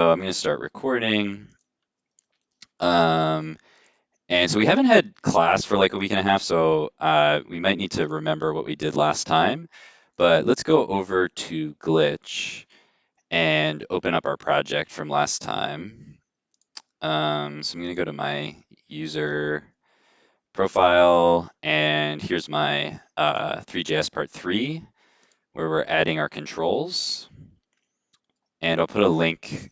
I'm going to start recording. And so we haven't had class for like a week and a half, so we might need to remember what we did last time. But let's go over to Glitch and open up our project from last time. So I'm going to go to my user profile, and here's my 3JS part 3, where we're adding our controls. And I'll put a link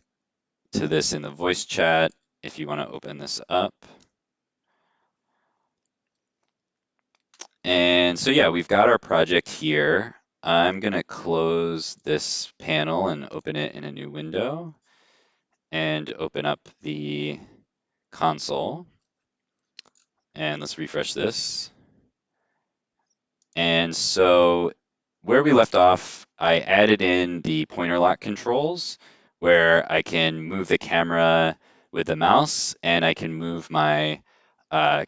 to this in the voice chat if you want to open this up. And so yeah, we've got our project here. I'm going to close this panel and open it in a new window and open up the console. And let's refresh this. And so where we left off, I added in the pointer lock controls where I can move the camera with the mouse and I can move my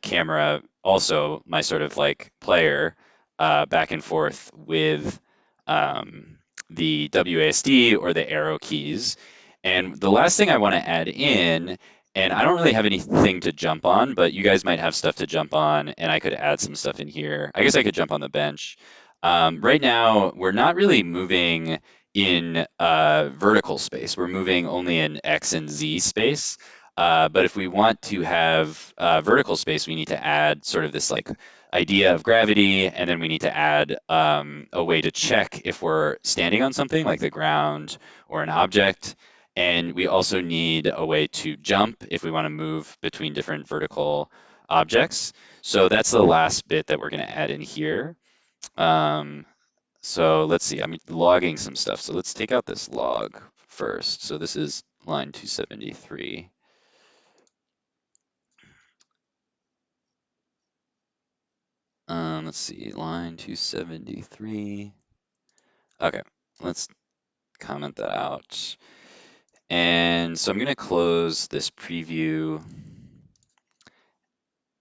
camera, also my sort of like player, back and forth with um, the WASD or the arrow keys. And the last thing I want to add in, and I don't really have anything to jump on, but you guys might have stuff to jump on, and I could add some stuff in here. I guess I could jump on the bench. Right now, we're not really moving in vertical space. We're moving only in X and Z space. But if we want to have vertical space, we need to add sort of this like idea of gravity, and then we need to add a way to check if we're standing on something like the ground or an object. And we also need a way to jump if we want to move between different vertical objects. So that's the last bit that we're going to add in here. Um, so let's see, I'm logging some stuff. So let's take out this log first. So this is line 273. Let's see, line 273. Okay, let's comment that out. And so I'm going to close this preview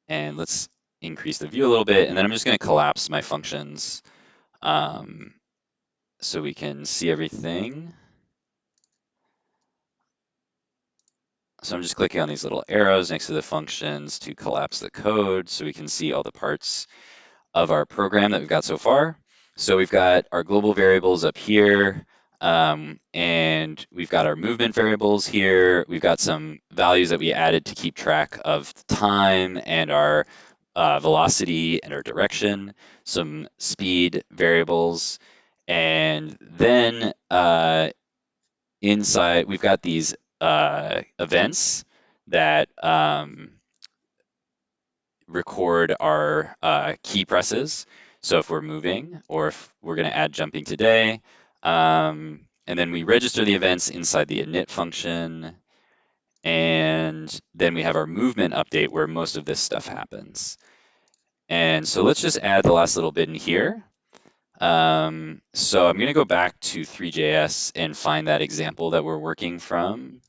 and let's increase the view a little bit. And then I'm just going to collapse my functions um, so we can see everything. So I'm just clicking on these little arrows next to the functions to collapse the code so we can see all the parts of our program that we've got so far. So we've got our global variables up here, and we've got our movement variables here. We've got some values that we added to keep track of time and our velocity and our direction, some speed variables, and then inside we've got these events that record our key presses. So if we're moving or if we're going to add jumping today, and then we register the events inside the init function. And then we have our movement update where most of this stuff happens. And so let's just add the last little bit in here. So I'm going to go back to 3JS and find that example that we're working from.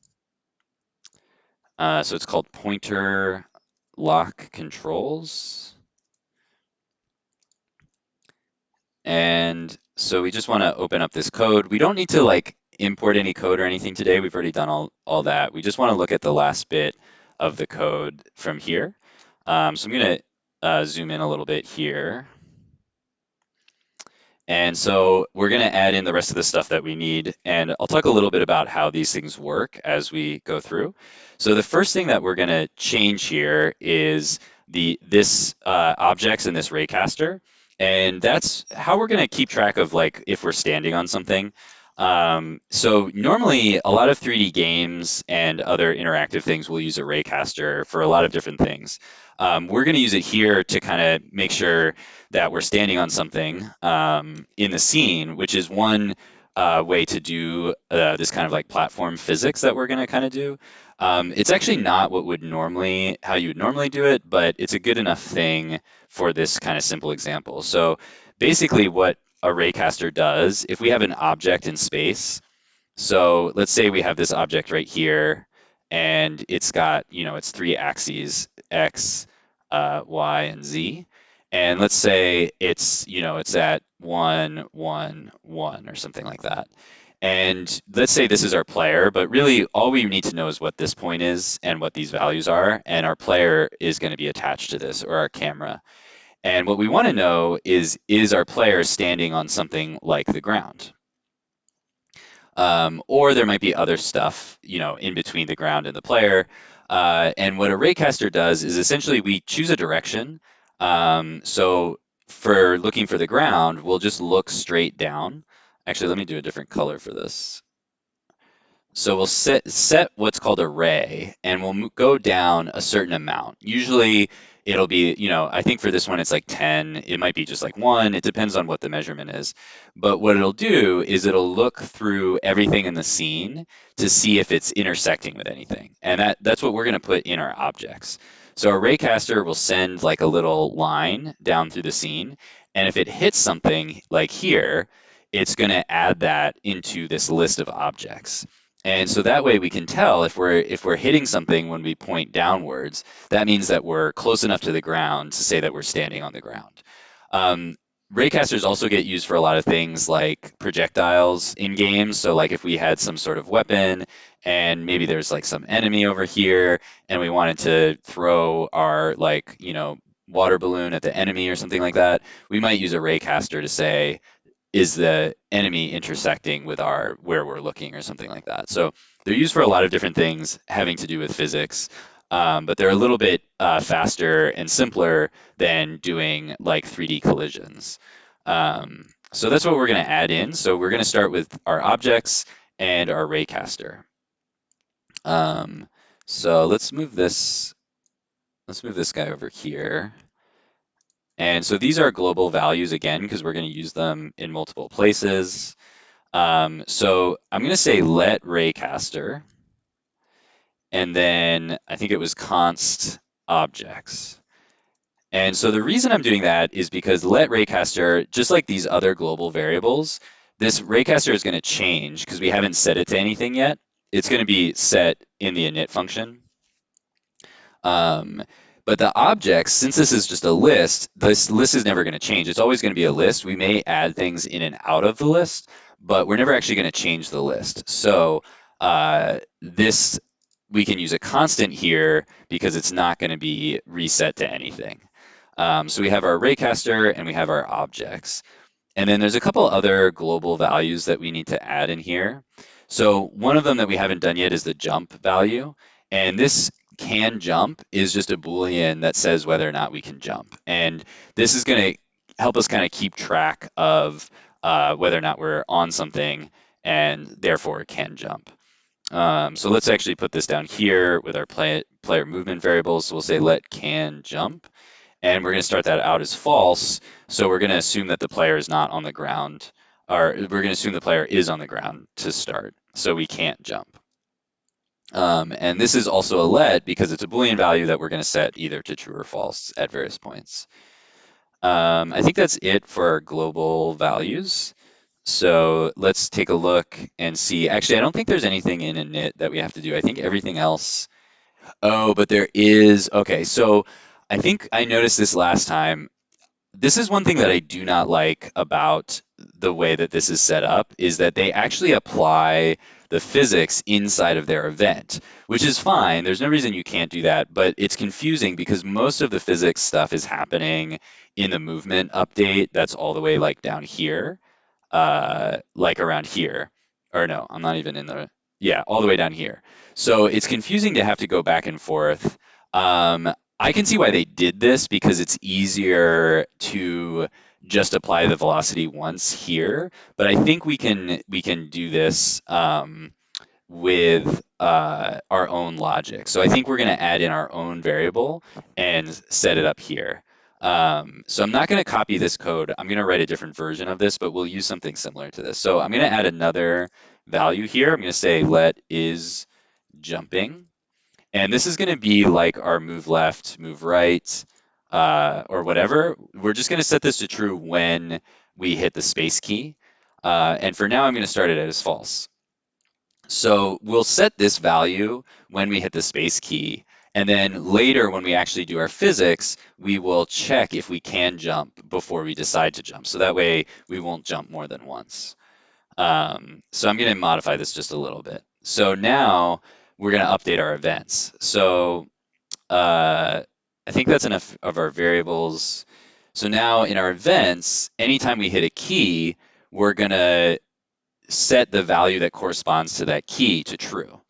So it's called pointer lock controls. And so we just want to open up this code. We don't need to like import any code or anything today. We've already done all that. We just want to look at the last bit of the code from here. So I'm going to zoom in a little bit here. And so we're going to add in the rest of the stuff that we need. And I'll talk a little bit about how these things work as we go through. So the first thing that we're going to change here is this objects in this Raycaster. And that's how we're going to keep track of like if we're standing on something. So normally a lot of 3D games and other interactive things will use a Raycaster for a lot of different things. We're going to use it here to kind of make sure that we're standing on something in the scene, which is one way to do this kind of like platform physics that we're going to kind of do. It's actually not how you would normally do it, but it's a good enough thing for this kind of simple example. So basically what a Raycaster does, if we have an object in space, so let's say we have this object right here, and it's got, it's three axes, X, Y, and Z. And let's say it's at 1, 1, 1 or something like that. And let's say this is our player, but really all we need to know is what this point is and what these values are, and our player is going to be attached to this, or our camera. And what we want to know is our player standing on something like the ground? Or there might be other stuff, in between the ground and the player. And what a raycaster does is essentially we choose a direction. So for looking for the ground, we'll just look straight down. Actually, let me do a different color for this. So we'll set what's called a ray, and we'll go down a certain amount. Usually it'll be, I think for this one it's like 10. It might be just like 1. It depends on what the measurement is. But what it'll do is it'll look through everything in the scene to see if it's intersecting with anything. And that's what we're going to put in our objects. So our raycaster will send like a little line down through the scene, and if it hits something like here, it's going to add that into this list of objects. And so that way we can tell if we're hitting something when we point downwards, that means that we're close enough to the ground to say that we're standing on the ground. Um, Raycasters also get used for a lot of things like projectiles in games. So like if we had some sort of weapon and maybe there's like some enemy over here and we wanted to throw our water balloon at the enemy or something like that, we might use a Raycaster to say, is the enemy intersecting with our where we're looking or something like that. So they're used for a lot of different things having to do with physics, but they're a little bit faster and simpler than doing like 3D collisions. So that's what we're going to add in. So we're going to start with our objects and our raycaster. Um, so let's move this. Let's move this guy over here. And so these are global values again, because we're going to use them in multiple places. So I'm going to say let raycaster, and then I think it was const objects. And so the reason I'm doing that is because let raycaster, just like these other global variables, this raycaster is going to change because we haven't set it to anything yet. It's going to be set in the init function. Um, but the objects, since this is just a list, this list is never going to change. It's always going to be a list. We may add things in and out of the list, but we're never actually going to change the list. So this, we can use a constant here because it's not going to be reset to anything. So we have our raycaster and we have our objects. And then there's a couple other global values that we need to add in here. So one of them that we haven't done yet is the jump value. And this can jump is just a Boolean that says whether or not we can jump. And this is going to help us kind of keep track of whether or not we're on something and therefore can jump. So let's actually put this down here with our player movement variables. So we'll say let can jump. And we're going to start that out as false. So we're going to assume that the player is not on the ground, or we're going to assume the player is on the ground to start. So we can't jump. And this is also a let because it's a Boolean value that we're going to set either to true or false at various points. I think that's it for our global values. So let's take a look and see. Actually, I don't think there's anything in init that we have to do. I think everything else. Oh, but there is. Okay, so I think I noticed this last time. This is one thing that I do not like about the way that this is set up is that they actually apply the physics inside of their event, which is fine. There's no reason you can't do that, but it's confusing because most of the physics stuff is happening in the movement update that's all the way like down here, like around here. Or no, I'm not even in the, yeah, all the way down here. So it's confusing to have to go back and forth. I can see why they did this because it's easier to just apply the velocity once here, but I think we can do this with our own logic. So I think we're going to add in our own variable and set it up here. So I'm not going to copy this code. I'm going to write a different version of this, but we'll use something similar to this. So I'm going to add another value here. I'm going to say let is jumping. And this is going to be like our move left, move right, or whatever. We're just going to set this to true when we hit the space key. And for now, I'm going to start it as false. So we'll set this value when we hit the space key. And then later, when we actually do our physics, we will check if we can jump before we decide to jump. So that way, we won't jump more than once. So I'm going to modify this just a little bit. So now we're going to update our events. So I think that's enough of our variables. So now in our events, anytime we hit a key, we're going to set the value that corresponds to that key to true.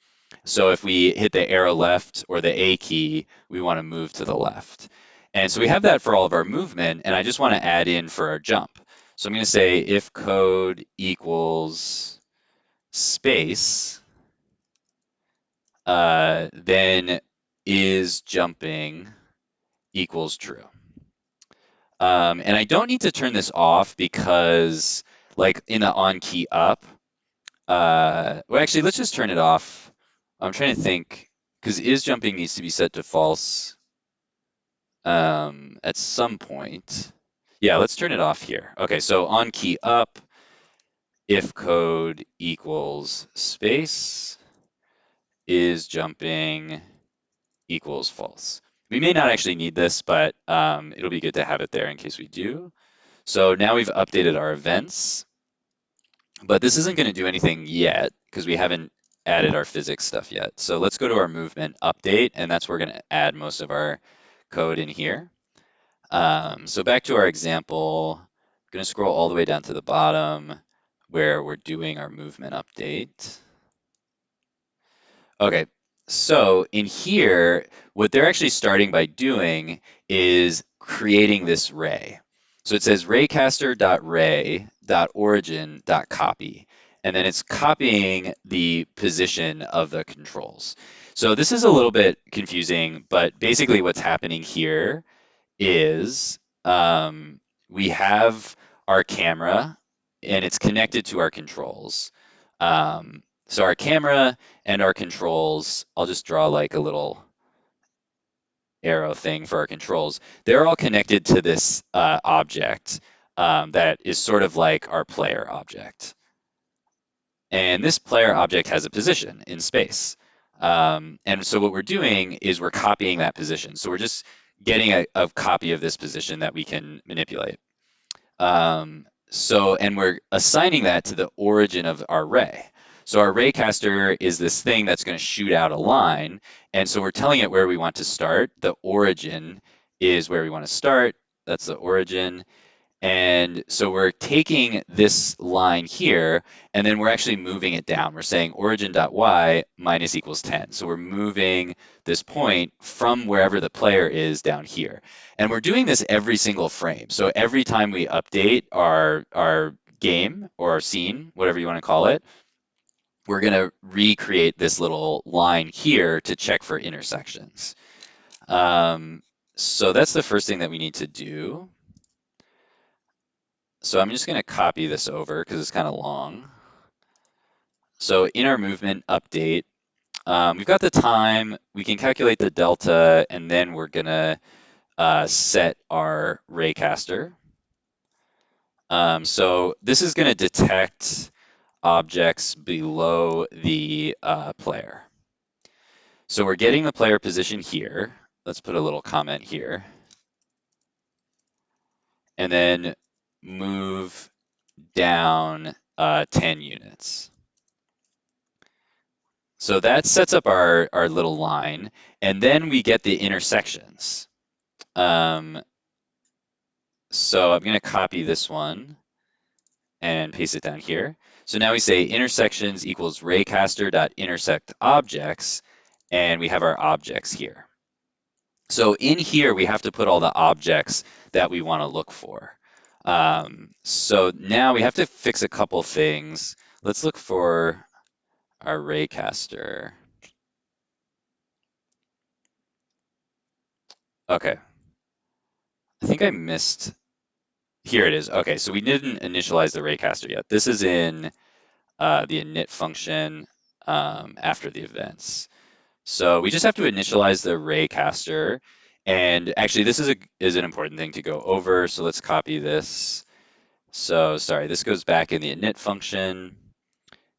So if we hit the arrow left or the A key, we want to move to the left. And so we have that for all of our movement, and I just want to add in for our jump. So I'm going to say if code equals space, then is jumping equals true. And I don't need to turn this off because, like in the on key up, well, actually, let's just turn it off. I'm trying to think, because is jumping needs to be set to false at some point. Yeah, let's turn it off here. Okay, so on key up, if code equals space, is jumping equals false. We may not actually need this, but it'll be good to have it there in case we do. So now we've updated our events, but this isn't going to do anything yet because we haven't added our physics stuff yet. So let's go to our movement update, and that's where we're going to add most of our code in here. So back to our example, I'm going to scroll all the way down to the bottom where we're doing our movement update. Okay, so in here, what they're actually starting by doing is creating this ray. So it says raycaster.ray.origin.copy, and then it's copying the position of the controls. So this is a little bit confusing, but basically what's happening here is we have our camera and it's connected to our controls. So our camera and our controls, I'll just draw like a little arrow thing for our controls. They're all connected to this object that is sort of like our player object. And this player object has a position in space. And so what we're doing is we're copying that position. So we're just getting a copy of this position that we can manipulate. And we're assigning that to the origin of our ray. So our raycaster is this thing that's going to shoot out a line. And so we're telling it where we want to start. The origin is where we want to start. That's the origin. And so we're taking this line here, and then we're actually moving it down. We're saying origin.y minus equals 10. So we're moving this point from wherever the player is down here. And we're doing this every single frame. So every time we update our game or our scene, whatever you want to call it, we're going to recreate this little line here to check for intersections. So that's the first thing that we need to do. So I'm just going to copy this over because it's kind of long. So in our movement update, we've got the time, we can calculate the delta, and then we're going to set our raycaster. So this is going to detect objects below the player. So we're getting the player position here. Let's put a little comment here. And then move down 10 units. So that sets up our little line, and then we get the intersections. So I'm going to copy this one and paste it down here. So now we say intersections equals raycaster.intersect objects, and we have our objects here. So in here, we have to put all the objects that we want to look for. So now we have to fix a couple things. Let's look for our raycaster. Okay, I think I missed. Here it is. Okay, so we didn't initialize the raycaster yet. This is in the init function after the events. So we just have to initialize the raycaster. And actually, this is an important thing to go over. So let's copy this. So sorry, this goes back in the init function.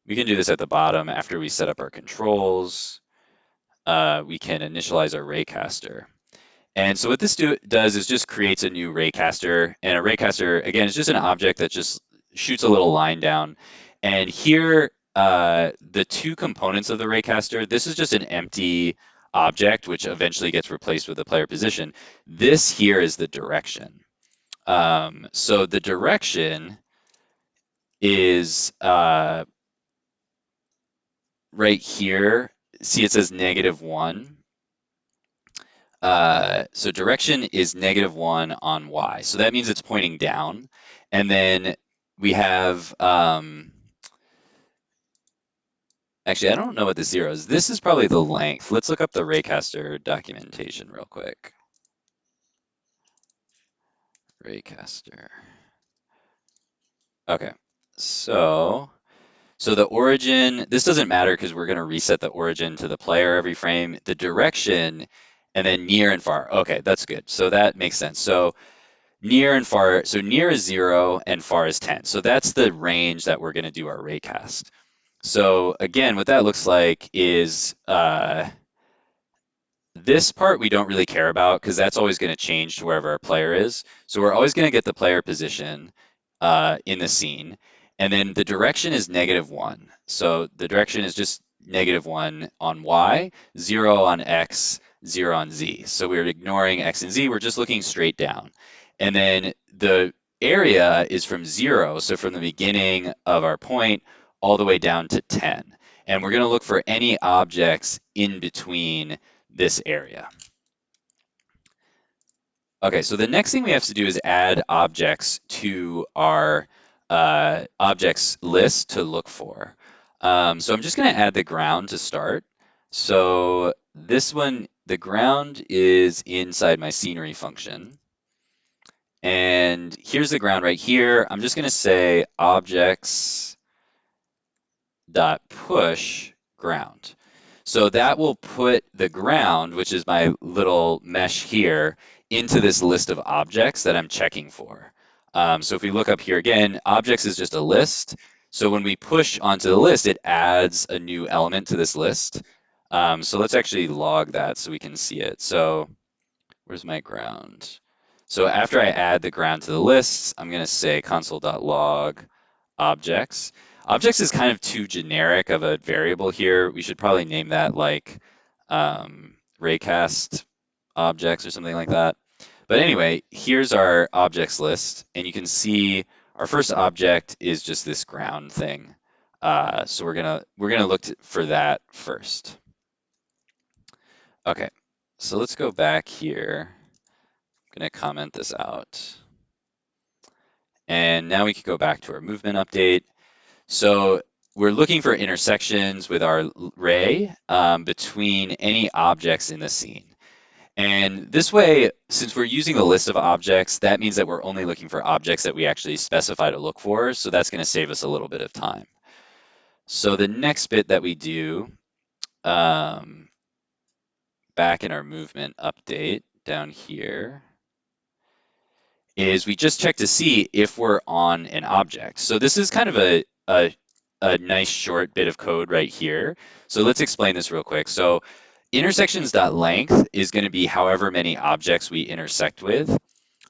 We can do this at the bottom after we set up our controls. We can initialize our raycaster. And so what this does is just creates a new raycaster. And a raycaster, again, is just an object that just shoots a little line down. And here, the two components of the Raycaster, this is just an empty object, which eventually gets replaced with the player position. This here is the direction. So the direction is right here. See, it says -1. So direction is -1 on Y. So that means it's pointing down. And then we have, actually, I don't know what the 0 is. This is probably the length. Let's look up the Raycaster documentation real quick. Raycaster. Okay, so the origin, this doesn't matter because we're going to reset the origin to the player every frame. The direction, and then near and far. Okay, that's good. So that makes sense. So near and far, so near is 0 and far is 10. So that's the range that we're going to do our raycast. So again, what that looks like is this part we don't really care about because that's always going to change to wherever our player is. So we're always going to get the player position in the scene. And then the direction is -1. So the direction is just -1 on Y, 0 on X, 0 on Z. So we're ignoring X and Z. We're just looking straight down. And then the area is from 0, so from the beginning of our point all the way down to 10. And we're going to look for any objects in between this area. Okay, so the next thing we have to do is add objects to our objects list to look for. So I'm just going to add the ground to start. So this one, the ground is inside my scenery function. And here's the ground right here. I'm just going to say objects dot push ground. So that will put the ground, which is my little mesh here, into this list of objects that I'm checking for. So if we look up here again, objects is just a list. So when we push onto the list, it adds a new element to this list. So let's actually log that so we can see it. So where's my ground? So after I add the ground to the list, I'm going to say console.log objects. Objects is kind of too generic of a variable here. We should probably name that like raycast objects or something like that. But anyway, here's our objects list, and you can see our first object is just this ground thing. So we're gonna look for that first. Okay, so let's go back here. I'm gonna comment this out. And now we can go back to our movement update. So we're looking for intersections with our ray between any objects in the scene. And this way, since we're using a list of objects, that means that we're only looking for objects that we actually specify to look for. So that's going to save us a little bit of time. So the next bit that we do back in our movement update down here is we just check to see if we're on an object. So this is kind of a nice short bit of code right here. So let's explain this real quick. So intersections.length is going to be however many objects we intersect with.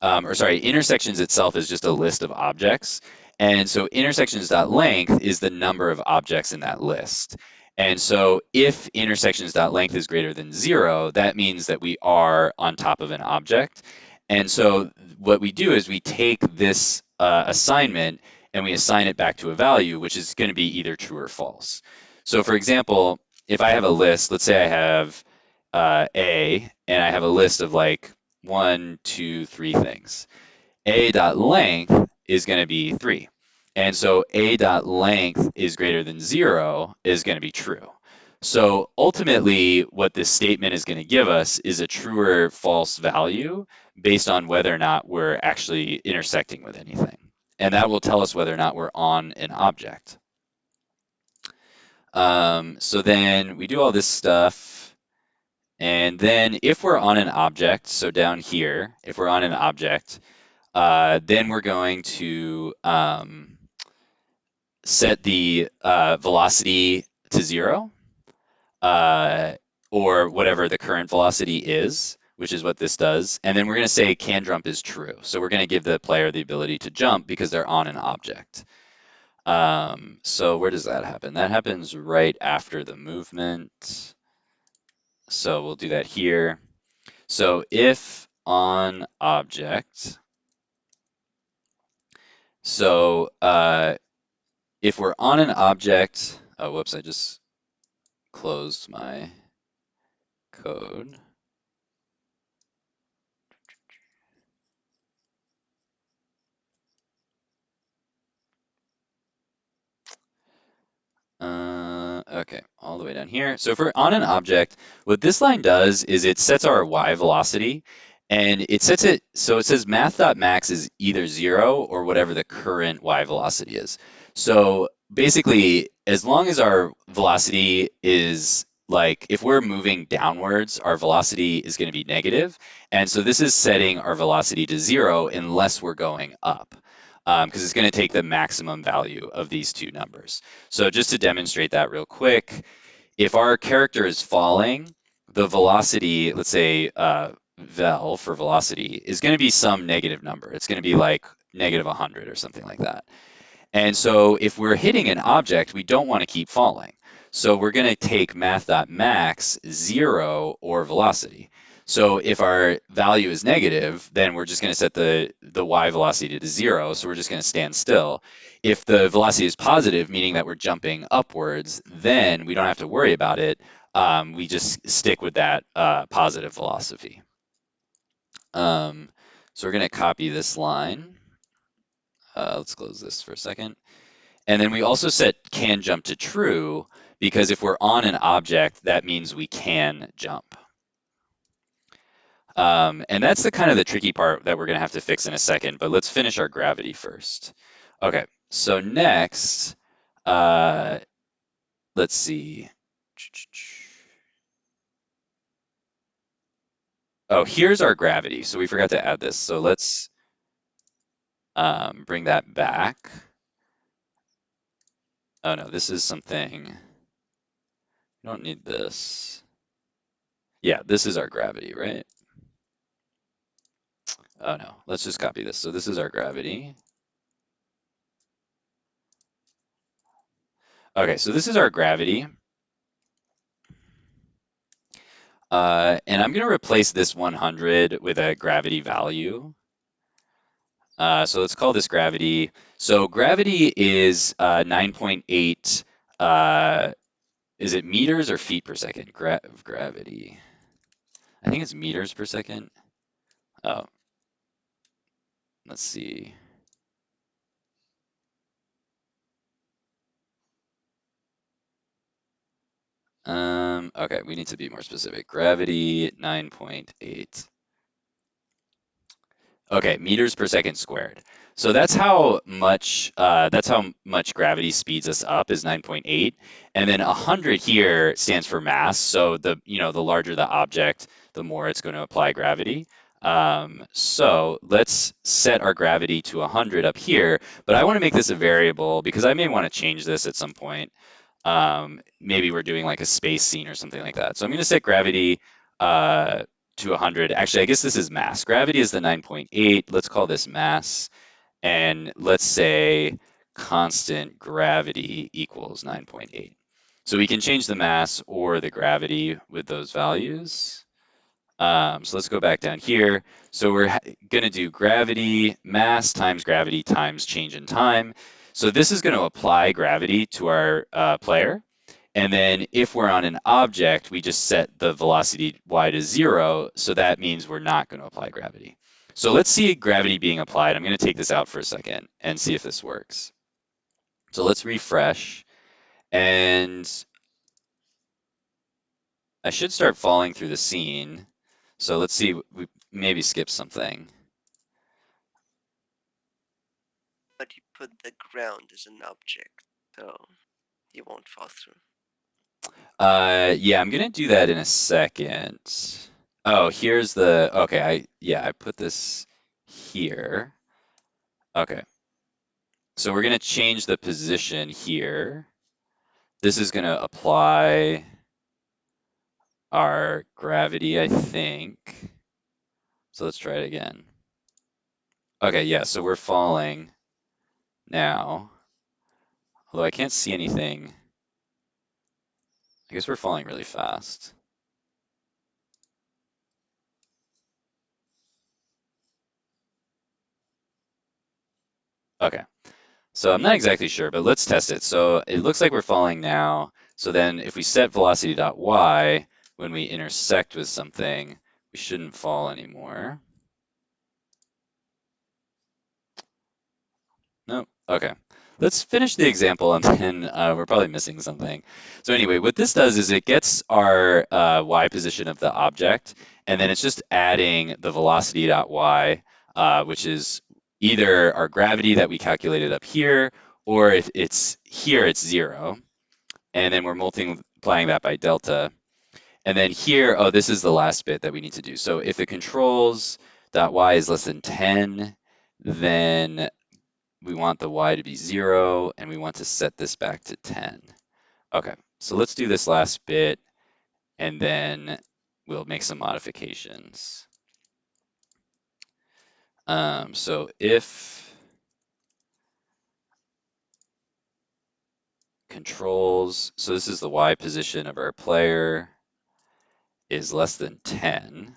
Or sorry, intersections itself is just a list of objects. And so intersections.length is the number of objects in that list. And so if intersections.length is greater than 0, that means that we are on top of an object. And so what we do is we take this assignment and we assign it back to a value, which is going to be either true or false. So for example, if I have a list, let's say I have A, and I have a list of like 1, 2, 3 things. A.length is going to be 3. And so A.length is greater than 0 is going to be true. So ultimately, what this statement is going to give us is a true or false value based on whether or not we're actually intersecting with anything. And that will tell us whether or not we're on an object. So then we do all this stuff. And then if we're on an object, so down here, if we're on an object, then we're going to set the velocity to 0, or whatever the current velocity is, which is what this does. And then we're going to say can jump is true. So we're going to give the player the ability to jump because they're on an object. So where does that happen? That happens right after the movement. So we'll do that here. So if on object, so if we're on an object, oh, whoops, I just closed my code. Okay, all the way down here. So if we're on an object, what this line does is it sets our y velocity, and it sets it so it says math.max is either 0 or whatever the current y velocity is. So basically, as long as our velocity is like, if we're moving downwards, our velocity is going to be negative. And so this is setting our velocity to 0 unless we're going up, because it's going to take the maximum value of these two numbers. So just to demonstrate that real quick, if our character is falling, the velocity, let's say vel for velocity, is going to be some negative number. It's going to be like negative 100 or something like that. And so if we're hitting an object, we don't want to keep falling. So we're going to take math.max 0 or velocity. So if our value is negative, then we're just going to set the y velocity to 0. So we're just going to stand still. If the velocity is positive, meaning that we're jumping upwards, then we don't have to worry about it. We just stick with that positive velocity. So we're going to copy this line. Let's close this for a second. And then we also set can jump to true, because if we're on an object, that means we can jump. And that's the kind of the tricky part that we're going to have to fix in a second, but let's finish our gravity first. Okay, so next, let's see. Oh, here's our gravity. So we forgot to add this. So let's bring that back. Oh no, this is something. We don't need this. Yeah, this is our gravity, right? Oh no, let's just copy this. So this is our gravity. Okay, so this is our gravity. And I'm going to replace this 100 with a gravity value. So let's call this gravity. So gravity is 9.8, is it meters or feet per second? Gravity. I think it's meters per second. Oh, let's see. Okay, we need to be more specific. Gravity 9.8. Okay, meters per second squared. So that's how much gravity speeds us up, is 9.8. And then 100 here stands for mass. So the larger the object, the more it's going to apply gravity. So let's set our gravity to 100 up here, but I want to make this a variable because I may want to change this at some point. Maybe we're doing like a space scene or something like that. So I'm going to set gravity to 100. Actually, I guess this is mass. Gravity is the 9.8. Let's call this mass. And let's say constant gravity equals 9.8. So we can change the mass or the gravity with those values. So let's go back down here. So we're going to do gravity, mass times gravity times change in time. So this is going to apply gravity to our player. And then if we're on an object, we just set the velocity y to 0. So that means we're not going to apply gravity. So let's see gravity being applied. I'm going to take this out for a second and see if this works. So let's refresh. And I should start falling through the scene. So let's see, we maybe skip something. But you put the ground as an object, so you won't fall through. Yeah, I'm gonna do that in a second. Oh, here's the, okay, I put this here. Okay, so we're gonna change the position here. This is gonna apply our gravity, I think. So let's try it again. Okay, yeah, so we're falling now. Although I can't see anything. I guess we're falling really fast. Okay, so I'm not exactly sure, but let's test it. So it looks like we're falling now. So then if we set velocity.y, when we intersect with something, we shouldn't fall anymore. Nope. Okay. Let's finish the example and then we're probably missing something. So anyway, what this does is it gets our y position of the object, and then it's just adding the velocity.y, which is either our gravity that we calculated up here, or if it's here, it's 0. And then we're multiplying that by delta. And then here, oh, this is the last bit that we need to do. So if the controls.y is less than 10, then we want the y to be 0, and we want to set this back to 10. Okay, so let's do this last bit, and then we'll make some modifications. So if controls, so this is the y position of our player, is less than 10,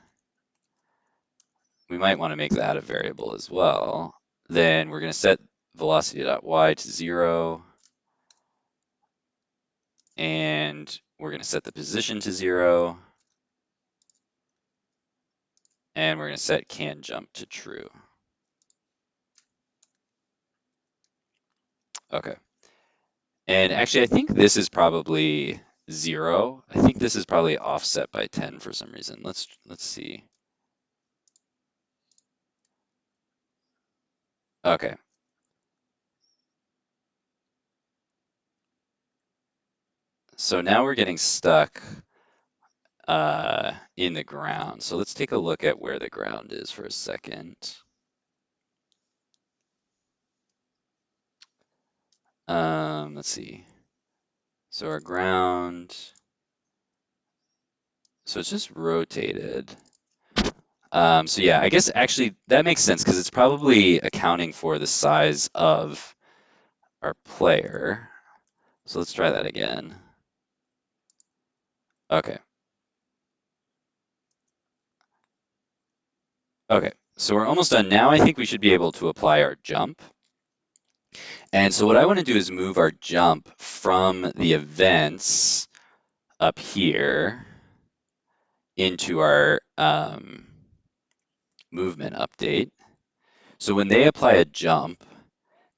we might want to make that a variable as well. Then we're going to set velocity.y to 0, and we're going to set the position to 0, and we're going to set can jump to true. Okay. And actually, I think this is probably 0. I think this is probably offset by 10 for some reason. Let's see. Okay. So now we're getting stuck in the ground. So let's take a look at where the ground is for a second. Let's see. So our ground, so it's just rotated. So yeah, I guess actually that makes sense because it's probably accounting for the size of our player. So let's try that again. Okay. Okay, so we're almost done. Now I think we should be able to apply our jump. And so what I want to do is move our jump from the events up here into our movement update. So when they apply a jump,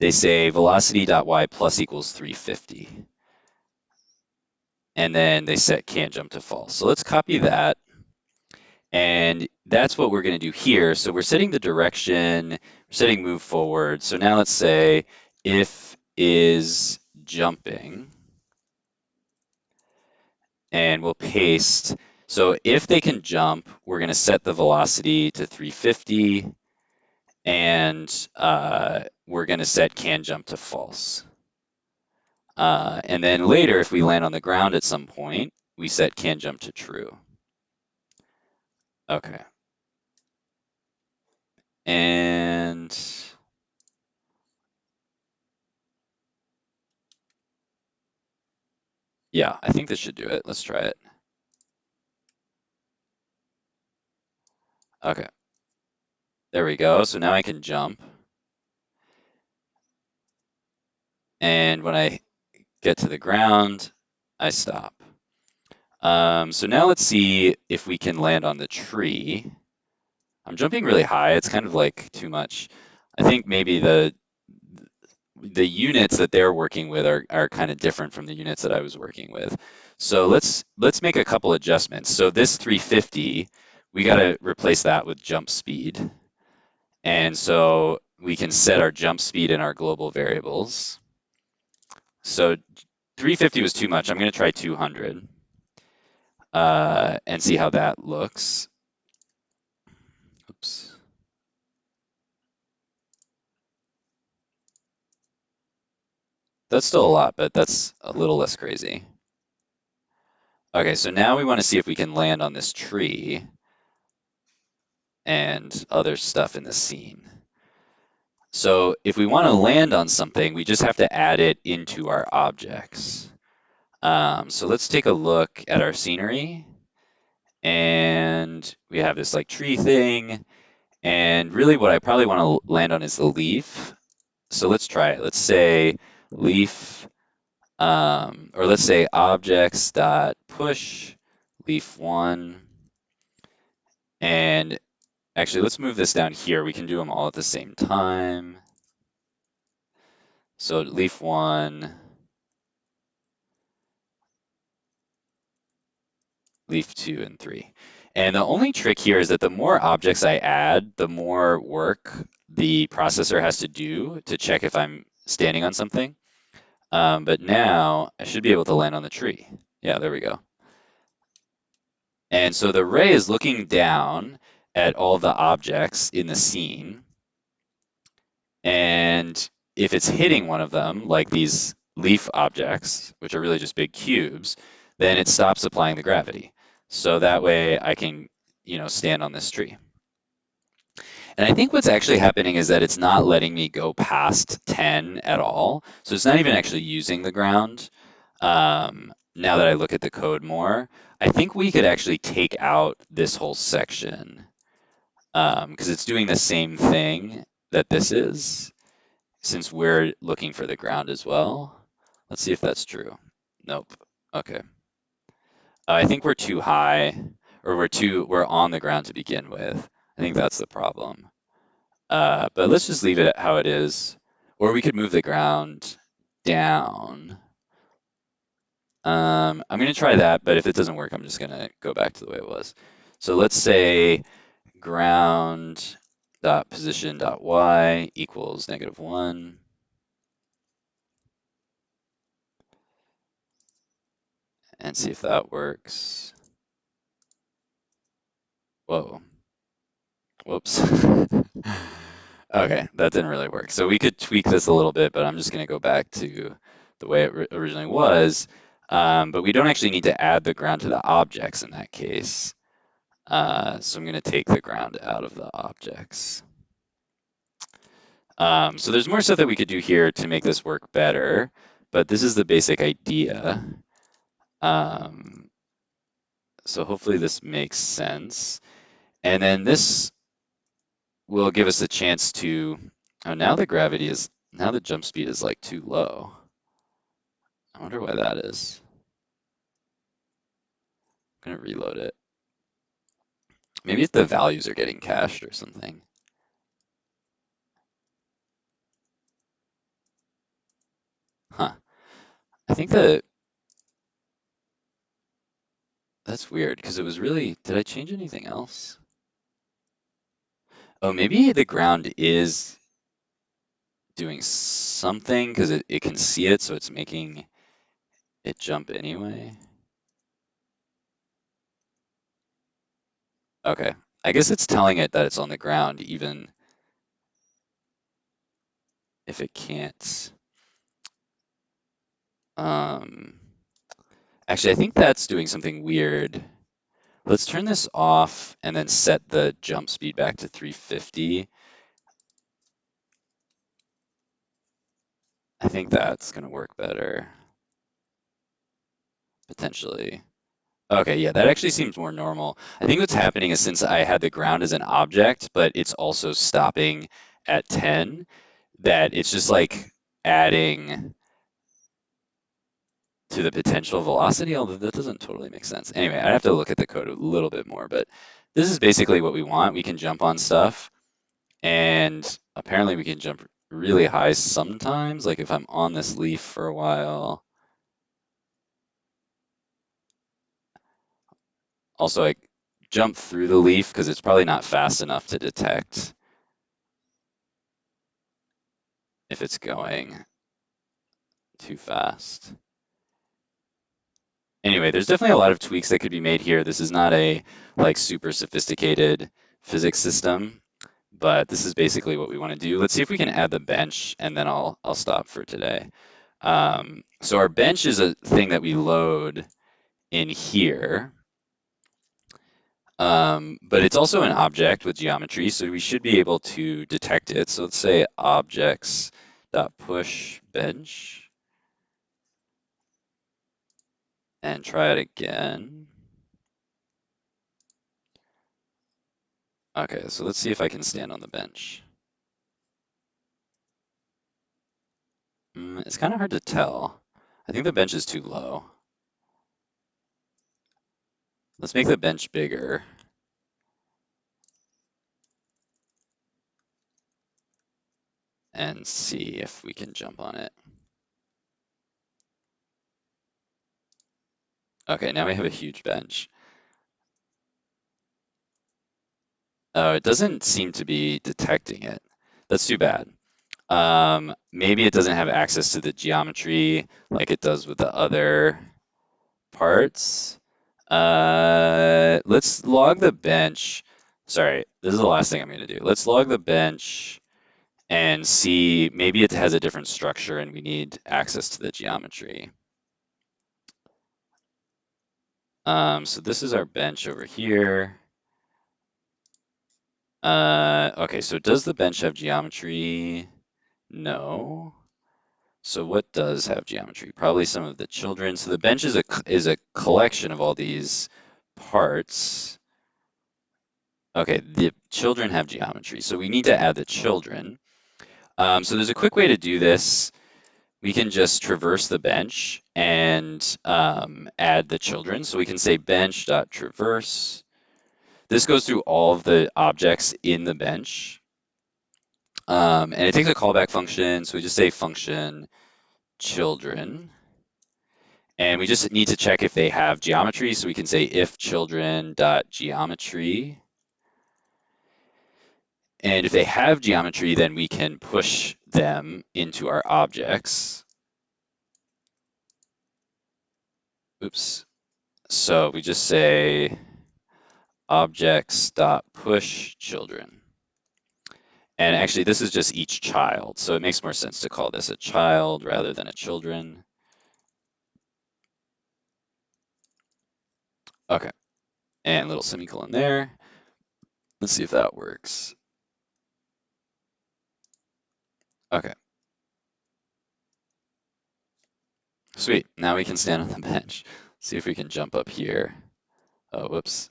they say velocity.y plus equals 350. And then they set can't jump to false. So let's copy that. And that's what we're going to do here. So we're setting the direction, we're setting move forward. So now let's say if is jumping, and we'll paste. So if they can jump, we're going to set the velocity to 350, and we're going to set can jump to false. And then later, if we land on the ground at some point, we set can jump to true. Okay. And yeah, I think this should do it. Let's try it. Okay, there we go. So now I can jump. And when I get to the ground, I stop. So now let's see if we can land on the tree. I'm jumping really high. It's kind of like too much. I think maybe the units that they're working with are kind of different from the units that I was working with. So let's make a couple adjustments. So this 350, we got to replace that with jump speed. And so we can set our jump speed in our global variables. So 350 was too much. I'm going to try 200 and see how that looks. Oops. That's still a lot, but that's a little less crazy. Okay, so now we want to see if we can land on this tree and other stuff in the scene. So if we want to land on something, we just have to add it into our objects. So let's take a look at our scenery, and we have this like tree thing, and really what I probably want to land on is the leaf. So let's try it. Let's say leaf, or let's say objects dot push leaf one, and actually let's move this down here. We can do them all at the same time. So leaf one, leaf two, and three. And the only trick here is that the more objects I add, the more work the processor has to do to check if I'm standing on something. But now I should be able to land on the tree. Yeah, there we go. And so the ray is looking down at all the objects in the scene. And if it's hitting one of them, like these leaf objects, which are really just big cubes, then it stops applying the gravity. So that way I can, stand on this tree. And I think what's actually happening is that it's not letting me go past 10 at all. So it's not even actually using the ground. Now that I look at the code more, I think we could actually take out this whole section because it's doing the same thing that this is, since we're looking for the ground as well. Let's see if that's true. Nope. Okay. I think we're too high, or we're on the ground to begin with. I think that's the problem. But let's just leave it at how it is. Or we could move the ground down. I'm going to try that, but if it doesn't work, I'm just going to go back to the way it was. So let's say ground dot position dot y equals -1. And see if that works. Whoa. Whoops. Okay, that didn't really work. So we could tweak this a little bit, but I'm just going to go back to the way it originally was. But we don't actually need to add the ground to the objects in that case. So I'm going to take the ground out of the objects. So there's more stuff that we could do here to make this work better, but this is the basic idea. Um, so hopefully this makes sense. And then this will give us a chance to, oh, now the jump speed is like too low. I wonder why that is. I'm gonna reload it. Maybe if the values are getting cached or something. Huh. I think that's weird because it was really, did I change anything else? Oh, maybe the ground is doing something because it can see it, so it's making it jump anyway. Okay. I guess it's telling it that it's on the ground even if it can't. Um, Actually, I think that's doing something weird. Let's turn this off and then set the jump speed back to 350. I think that's going to work better, potentially. Okay, yeah, that actually seems more normal. I think what's happening is since I had the ground as an object, but it's also stopping at 10, that it's just like adding to the potential velocity, although that doesn't totally make sense. Anyway, I have to look at the code a little bit more, but this is basically what we want. We can jump on stuff. And apparently we can jump really high sometimes, like if I'm on this leaf for a while. Also, I jump through the leaf because it's probably not fast enough to detect if it's going too fast. Anyway, there's definitely a lot of tweaks that could be made here. This is not a like super sophisticated physics system, but this is basically what we want to do. Let's see if we can add the bench, and then I'll stop for today. So our bench is a thing that we load in here. But it's also an object with geometry, so we should be able to detect it. So let's say objects.push bench and try it again. Okay, so let's see if I can stand on the bench. It's kind of hard to tell. I think the bench is too low. Let's make the bench bigger and see if we can jump on it. Okay, now we have a huge bench. Oh, it doesn't seem to be detecting it. That's too bad. Maybe it doesn't have access to the geometry like it does with the other parts. Let's log the bench. Sorry, this is the last thing I'm going to do. Let's log the bench and see, maybe it has a different structure and we need access to the geometry. So this is our bench over here. Okay, so does the bench have geometry? No. So what does have geometry? Probably some of the children. So the bench is a collection of all these parts. Okay, the children have geometry, so we need to add the children. So there's a quick way to do this. We can just traverse the bench and add the children. So we can say bench.traverse. This goes through all of the objects in the bench. And it takes a callback function. So we just say function children. And we just need to check if they have geometry. So we can say if children.geometry. And if they have geometry, then we can push them into our objects. Oops. So we just say objects.push children. And actually, this is just each child. So it makes more sense to call this a child rather than a children. Okay. And little semicolon there. Let's see if that works. Okay. Sweet. Now we can stand on the bench. See if we can jump up here. Oh, whoops.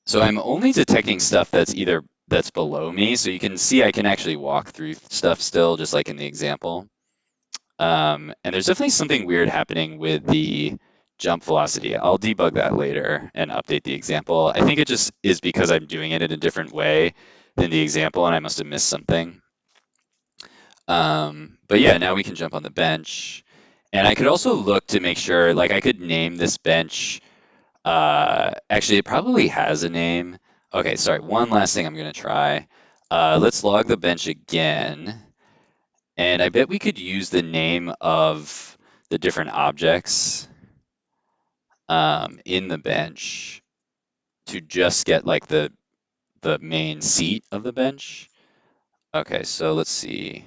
So I'm only detecting stuff that's below me. So you can see I can actually walk through stuff still, just like in the example. And there's definitely something weird happening with the jump velocity. I'll debug that later and update the example. I think it just is because I'm doing it in a different way than the example, and I must have missed something. But yeah, now we can jump on the bench. And I could also look to make sure, like I could name this bench. Actually, it probably has a name. Okay, sorry, one last thing I'm gonna try. Let's log the bench again. And I bet we could use the name of the different objects in the bench to just get like the main seat of the bench. Okay, so let's see.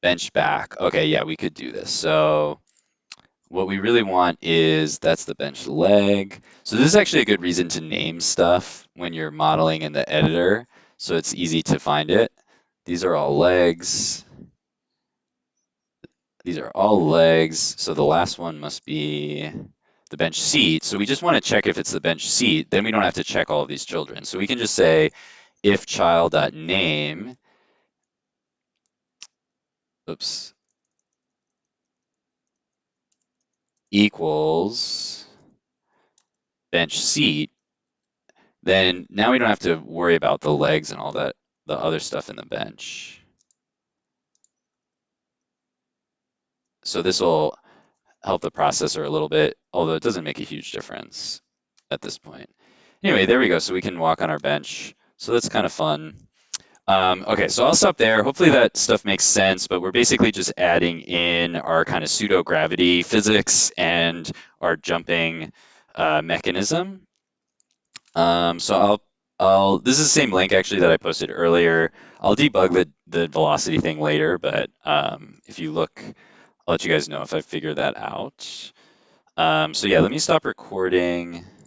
Bench back. Okay, yeah, we could do this. So what we really want is that's the bench leg. So this is actually a good reason to name stuff when you're modeling in the editor, so it's easy to find it. These are all legs. These are all legs. So the last one must be the bench seat. So we just want to check if it's the bench seat. Then we don't have to check all of these children. So we can just say if child.name, oops, equals bench seat. Then now we don't have to worry about the legs and all that, the other stuff in the bench. So this will help the processor a little bit, although it doesn't make a huge difference at this point. Anyway, there we go. So we can walk on our bench. So that's kind of fun. Okay, so I'll stop there. Hopefully that stuff makes sense, but we're basically just adding in our kind of pseudo-gravity physics and our jumping mechanism. So This is the same link actually that I posted earlier. I'll debug the velocity thing later, but if you look, I'll let you guys know if I figure that out. So yeah, let me stop recording.